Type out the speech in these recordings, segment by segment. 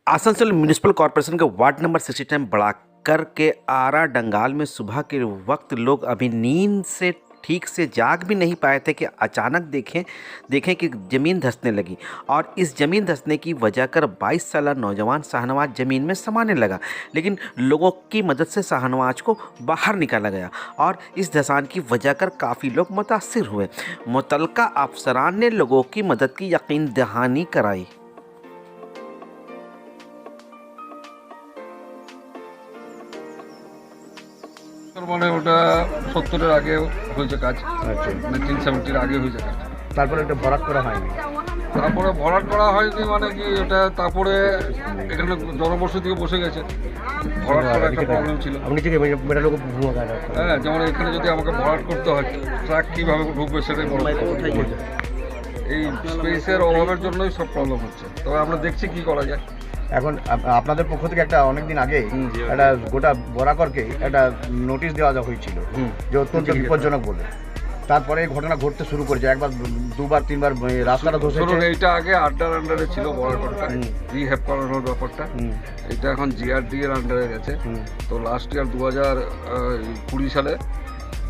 Asansol municipal corporation के ward number 69 बढ़ाकर के आरा डंगाल में सुबह के वक्त लोग अभी नींद से ठीक से जाग भी नहीं पाए थे कि अचानक देखें कि ज़मीन धंसने लगी और इस ज़मीन धंसने की वजह कर 22 साला नौजवान शाहनवाज ज़मीन में समाने लगा। लेकिन लोगों की मदद से शाहनवाज को बाहर निकाला गया और इस धंसान की वजह कर काफ़ी लोग मुतासिर हुए। मुतल्लिका अफसरान ने लोगों की मदद की यकीन दहानी कराई। মানে ওটা 70-এর আগে হয়েছে কাজ। আচ্ছা 1970-এর আগে হয়েছে কাজ। তারপরে এটা ভরাট করা হয়নি। তারপরে ভরাট করা হয়নি মানে কি ওটা তারপরে এখানে জনবসতিও বসে গেছে। ভরাট করা একটা প্রবলেম ছিল। আপনি থেকে মেটা লোক ভুয়া গাড়ি। হ্যাঁ যেমন এখানে যদি আমাকে ভরাট করতে হয় ট্রাক কিভাবে ঢুকবে সেটাই বড় কথা। এই স্পেসের অভাবের জন্যই সব প্রবলেম হচ্ছে। তবে আমরা দেখছি কি করা যায়। এখন আপনাদের পক্ষ থেকে একটা অনেকদিন আগে একটা গোটা বরাকরকে একটা নোটিশ দেওয়া হয়েছিল যে অত্যন্ত বিপজ্জনক বলে। তারপরে এই ঘটনা ঘটতে শুরু করেছে, একবার দুবার তিনবার রাস্তাটা ধসেছে। এইটা আগে আড্ডার আন্ডারে ছিল বরাকরটা, রিহ্যাব করানোর ব্যাপারটা। এটা এখন জিআরডি এর আন্ডারে গেছে। তো লাস্ট ইয়ার 2020 সালে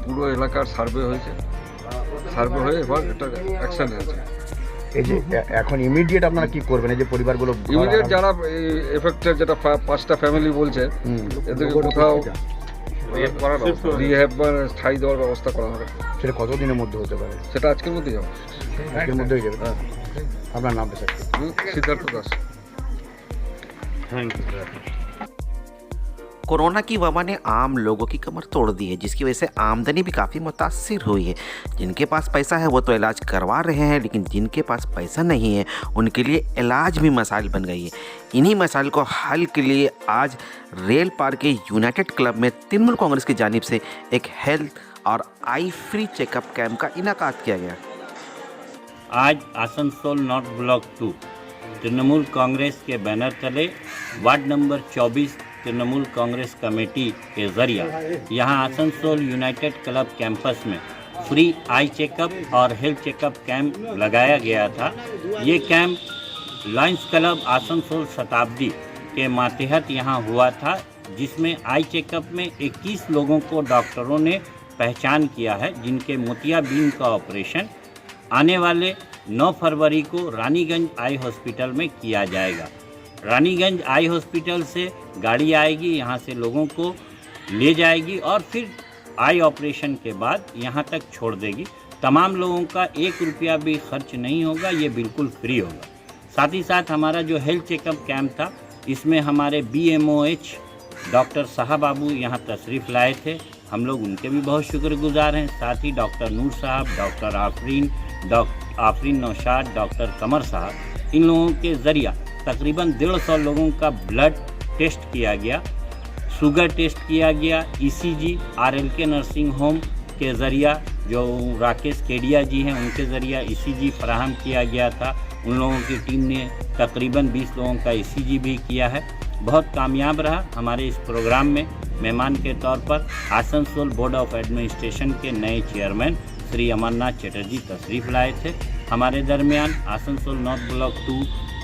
পুরো এলাকার সার্ভে হয়েছে, সার্ভে হয়ে এবার এটা অ্যাকশন হয়েছে। এই যে এখন ইমিডিয়েট আপনারা কি করবেন? এই যে পরিবারগুলো ইমিডিয়েট যারা এফেক্টেড, যেটা 5টা ফ্যামিলি বলছে, এদেরকে কোথাও রিহ্যাব বা স্থায়ী দেওয়ার ব্যবস্থা করা হবে। সেটা কতদিনের মধ্যে হতে পারে? সেটা আজকের মধ্যেই যাবে। আজকের মধ্যে হয়ে যাবে। আপনার নামটা sir? Siddharth Das. Thank you. Corona की वबा ने आम लोगों की कमर तोड़ दी है, जिसकी वजह से आमदनी भी काफ़ी मुतासिर हुई है। जिनके पास पैसा है वो तो इलाज करवा रहे हैं, लेकिन जिनके पास पैसा नहीं है उनके लिए इलाज भी मसाइल बन गई है। इन्हीं मसाइल को हल के लिए आज रेल पार्क के यूनाइटेड क्लब में तृणमूल कांग्रेस की जानिब से एक हेल्थ और आई फ्री चेकअप कैंप का इनेकाद किया गया। आज आसनसोल नॉर्थ ब्लॉक 2 तृणमूल कांग्रेस के बैनर तले ward number 24 Trinamool Congress committee के ज़रिए यहाँ आसनसोल यूनाइटेड क्लब कैंपस में फ्री आई चेकअप और हेल्थ चेकअप कैंप लगाया गया था। ये कैंप लायंस क्लब आसनसोल शताब्दी के मातहत यहाँ हुआ था, जिसमें आई चेकअप में 21 लोगों को डॉक्टरों ने पहचान किया है, जिनके मोतियाबिंद का ऑपरेशन आने वाले 9 फरवरी को रानीगंज आई हॉस्पिटल में किया जाएगा। रानीगंज आई हॉस्पिटल से गाड़ी आएगी, यहाँ से लोगों को ले जाएगी और फिर आई ऑपरेशन के बाद यहाँ तक छोड़ देगी। तमाम लोगों का 1 रुपया भी खर्च नहीं होगा, ये बिल्कुल फ्री होगा। साथ ही साथ हमारा जो हेल्थ चेकअप कैंप था, इसमें हमारे BMOH डॉक्टर साहब बाबू यहाँ तशरीफ़ लाए थे, हम लोग उनके भी बहुत शुक्रगुजार हैं। साथ ही डॉक्टर नूर साहब, डॉक्टर आफरीन नौशाद, डॉक्टर कमर साहब, इन लोगों के ज़रिए तकरीबन 150 लोगों का ब्लड टेस्ट किया गया, शुगर टेस्ट किया गया, ECG RLK नर्सिंग होम के ज़रिए जो राकेश केडिया जी हैं उनके ज़रिए ECG फराहम किया गया था। उन लोगों की टीम ने तकरीबन 20 लोगों का ECG भी किया है। बहुत कामयाब रहा। हमारे इस प्रोग्राम में मेहमान के तौर पर आसनसोल बोर्ड ऑफ एडमिनिस्ट्रेशन के नए चेयरमैन श्री अमरनाथ चटर्जी तशरीफ़ लाए थे। हमारे दरमियान आसनसोल नॉर्थ ब्लॉक 2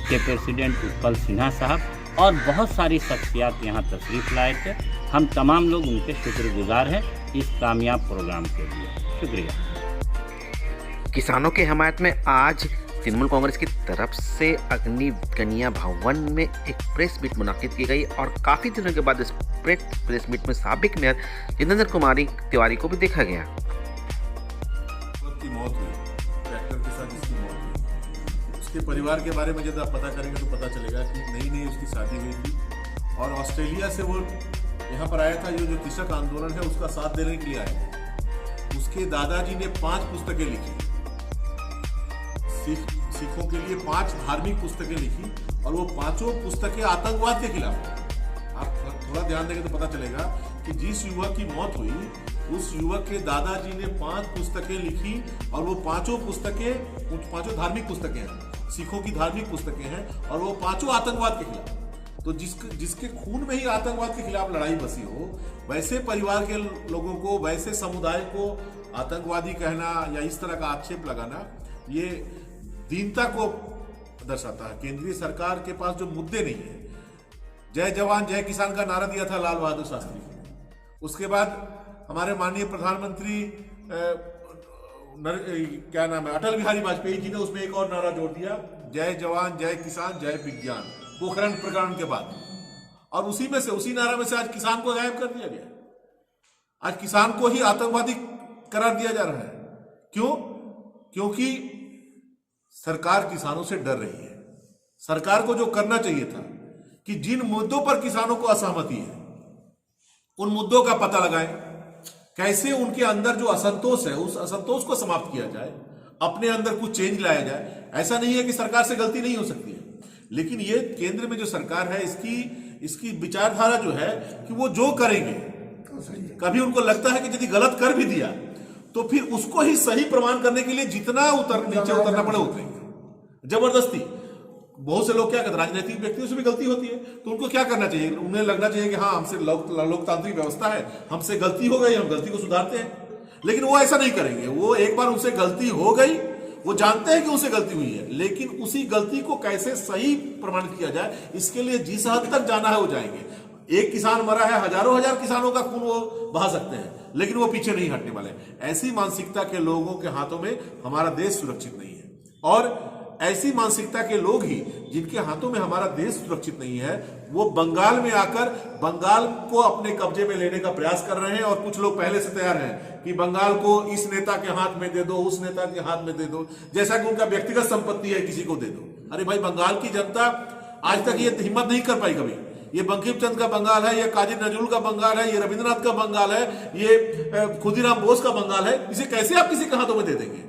के प्रेसिडेंट उत्पल सिन्हा साहब और बहुत सारी शख्सियात यहाँ तशरीफ़ लाए थे। हम तमाम लोग उनके शुक्रगुजार हैं इस कामयाब प्रोग्राम के लिए। शुक्रिया। किसानों की हिमायत में आज तृणमूल कांग्रेस की तरफ से अग्नि कन्या भवन में एक प्रेस मीट मुनाकिद की गई और काफ़ी दिनों के बाद इस प्रेस मीट में साबिक मेयर जितेंद्र कुमारी तिवारी को भी देखा गया। उसके परिवार के बारे में जब आप पता करेंगे तो पता चलेगा कि नई उसकी शादी हुई थी और ऑस्ट्रेलिया से वो यहाँ पर आया था। जो कृषक आंदोलन है उसका साथ देने के लिए आया। उसके दादाजी ने 5 पुस्तकें लिखी, सिखों के लिए 5 धार्मिक पुस्तकें लिखी और वो 5 पुस्तकें आतंकवाद के खिलाफ। आप थोड़ा ध्यान देंगे तो पता चलेगा कि जिस युवक की मौत हुई उस युवक के दादाजी ने 5 पुस्तकें लिखी और वो 5 पुस्तकें 5 धार्मिक पुस्तकें हैं, सिखों की धार्मिक पुस्तकें हैं और वो 5 आतंकवाद के खिलाफ। तो जिसके खून में ही आतंकवाद के खिलाफ लड़ाई बसी हो, वैसे परिवार के लोगों को, वैसे समुदाय को आतंकवादी कहना या इस तरह का आक्षेप लगाना, ये दीनता को दर्शाता है। केंद्रीय सरकार के पास जो मुद्दे नहीं है, जय जवान जय किसान का नारा दिया था लाल बहादुर शास्त्री। उसके बाद हमारे माननीय प्रधानमंत्री क्या नाम है, अटल बिहारी वाजपेयी जी ने उसमें एक और नारा जोड़ दिया, जय जवान जय किसान जय विज्ञान, पोखरण प्रकरण के बाद। और उसी नारा में से आज किसान को गायब कर दिया गया। आज किसान को ही आतंकवादी करार दिया जा रहा है। क्यों? क्योंकि सरकार किसानों से डर रही है। सरकार को जो करना चाहिए था कि जिन मुद्दों पर किसानों को असहमति है उन मुद्दों का पता लगाएं, कैसे उनके अंदर जो असंतोष है उस असंतोष को समाप्त किया जाए, अपने अंदर कुछ चेंज लाया जाए। ऐसा नहीं है कि सरकार से गलती नहीं हो सकती है, लेकिन ये केंद्र में जो सरकार है इसकी विचारधारा जो है कि वो जो करेंगे, कभी उनको लगता है कि यदि गलत कर भी दिया तो फिर उसको ही सही प्रमाण करने के लिए जितना नीचे उतरना पड़े उतरेंगे जबरदस्ती। बहुत से लोग क्या कहते हैं, राजनीतिक व्यक्तियों से भी गलती होती है, तो उनको क्या करना चाहिए, उन्हें लगना चाहिए कि हाँ हमसे लोकतांत्रिक व्यवस्था है, हमसे गलती हो गई, हम गलती को सुधारते हैं। लेकिन वो ऐसा नहीं करेंगे। वो एक बार उनसे गलती हो गई, वो जानते हैं कि उनसे गलती हुई है, लेकिन उसी गलती को कैसे सही प्रमाणित किया जाए इसके लिए जिस हद तक जाना है वो जाएंगे। एक किसान मरा है, हजारों हजार किसानों का खून वो बहा सकते हैं, लेकिन वो पीछे नहीं हटने वाले। ऐसी मानसिकता के लोगों के हाथों में हमारा देश सुरक्षित नहीं है, और ऐसी मानसिकता के लोग ही जिनके हाथों में हमारा देश सुरक्षित नहीं है, वो बंगाल में आकर बंगाल को अपने कब्जे में लेने का प्रयास कर रहे हैं। और कुछ लोग पहले से तैयार हैं कि बंगाल को इस नेता के हाथ में दे दो, उस नेता के हाथ में दे दो, जैसा कि उनका व्यक्तिगत संपत्ति है किसी को दे दो। अरे भाई, बंगाल की जनता आज तक ये हिम्मत नहीं कर पाई कभी। ये बंकिम चंद्र का बंगाल है, ये काजी नजरुल का बंगाल है, ये रविंद्रनाथ का बंगाल है, ये खुदीराम बोस का बंगाल है। इसे कैसे आप किसी के हाथों में दे देंगे?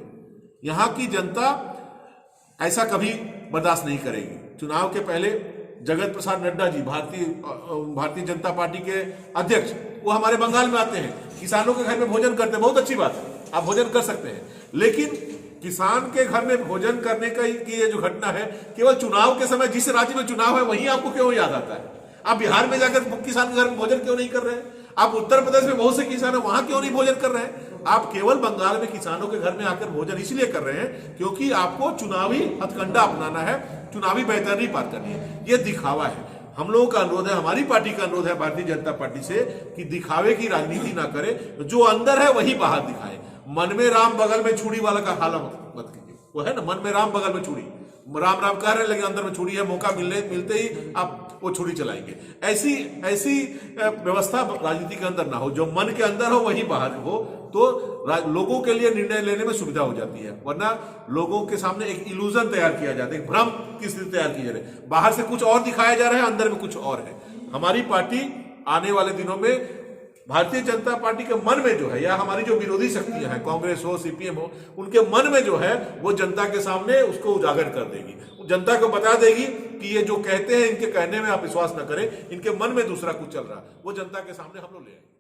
यहाँ की जनता ऐसा कभी बर्दाश्त नहीं करेगी। चुनाव के पहले जगत प्रसाद नड्डा जी, भारतीय जनता पार्टी के अध्यक्ष, वो हमारे बंगाल में आते हैं, किसानों के घर में भोजन करते हैं। बहुत अच्छी बात है, आप भोजन कर सकते हैं, लेकिन किसान के घर में भोजन करने की ये जो घटना है, केवल चुनाव के समय जिस राज्य में चुनाव है वहीं आपको क्यों याद आता है? आप बिहार में जाकर किसान के घर में भोजन क्यों नहीं कर रहे हैं? आप उत्तर प्रदेश में बहुत से किसान है, वहां क्यों नहीं भोजन कर रहे हैं? आप केवल बंगाल में किसानों के घर में आकर भोजन इसलिए कर रहे हैं क्योंकि आपको चुनावी हथकंडा अपनाना है, चुनावी बेहतरी पार करनी है। ये दिखावा है। हम लोगों का अनुरोध है, हमारी पार्टी का अनुरोध है भारतीय जनता पार्टी से कि दिखावे की राजनीति ना करे, जो अंदर है वही बाहर दिखाए। मन में राम बगल में छुरी वाला का हाला मत कीजिए। वो है ना, मन में राम बगल में छुरी, राम राम कह रहे हैं लेकिन अंदर में छुरी है। मौका मिलते ही आप वो छुरी चलाएंगे। ऐसी व्यवस्था राजनीति के अंदर ना हो। जो मन के अंदर हो वही बाहर हो, तो लोगों के लिए निर्णय लेने में सुविधा हो जाती है। वरना लोगों के सामने एक इल्यूजन तैयार किया जाता है, एक भ्रम की स्थिति तैयार की जा रही है। बाहर से कुछ और दिखाया जा रहा है, अंदर में कुछ और है। हमारी पार्टी आने वाले दिनों में भारतीय जनता पार्टी के मन में जो है, या हमारी जो विरोधी शक्तियां हैं, कांग्रेस हो, सीपीएम हो, उनके मन में जो है वो जनता के सामने उसको उजागर कर देगी। जनता को बता देगी कि ये जो कहते हैं इनके कहने में आप विश्वास न करें, इनके मन में दूसरा कुछ चल रहा है। वो जनता के सामने हम लोग ले आएंगे।